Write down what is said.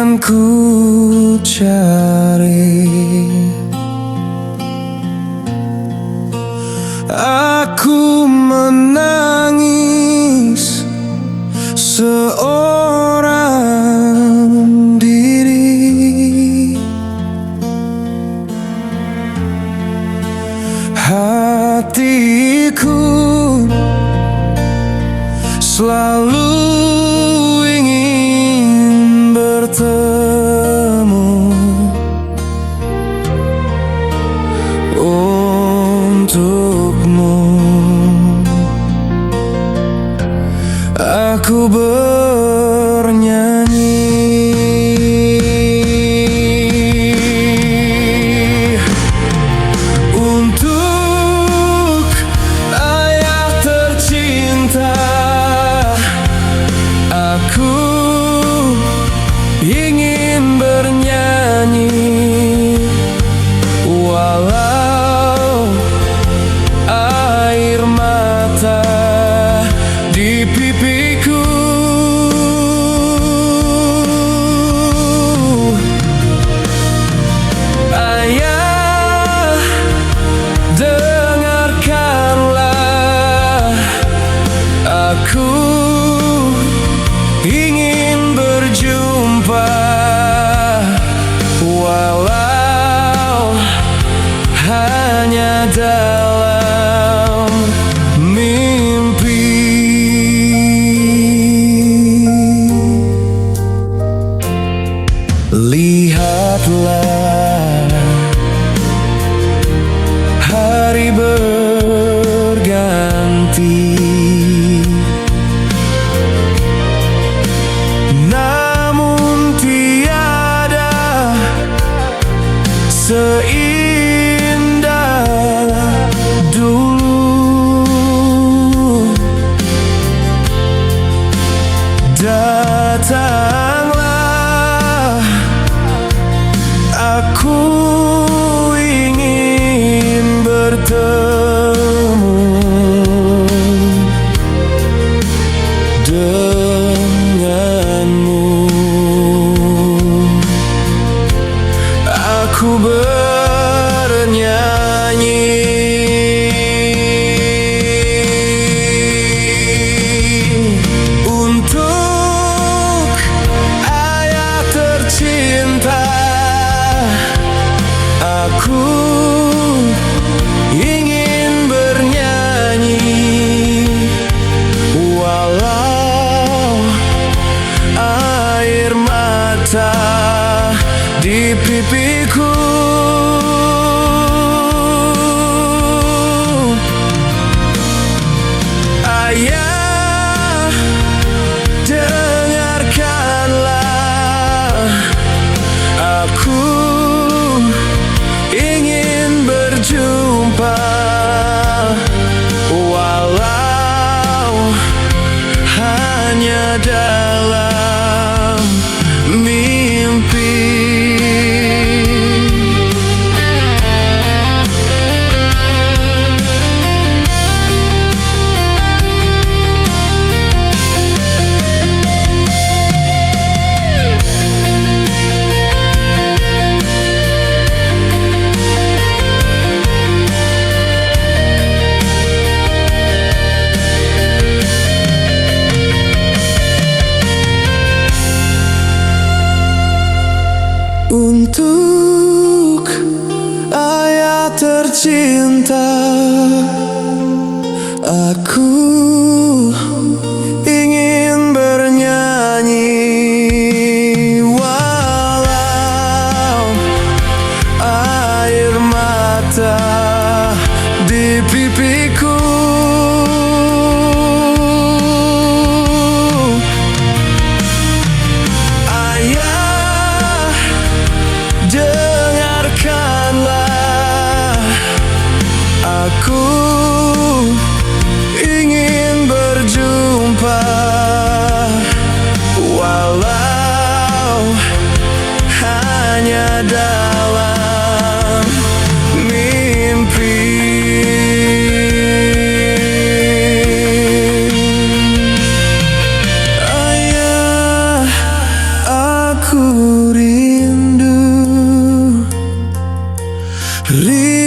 akan ku cari. Aku menangis seorang diri. Hatiku selalu ingin bertemu untukmu. Aku bernyanyi untuk ayah tercinta. Aku ingin bernyanyi walau air mata di pipiku. Ayah, dengarkanlah, aku ingin berjumpa walau hanya dalam mimpi. Lihatlah, hari berganti, namun tiada seindah dulu. Datanglah, aku ingin bertemu denganmu. Aku bernyanyi untuk ayah tercinta. Aku ingin bernyanyi walau air mata di pipiku. Ayah, dengarkanlah, aku ingin berjumpa walau hanya dalam mimpi. rindu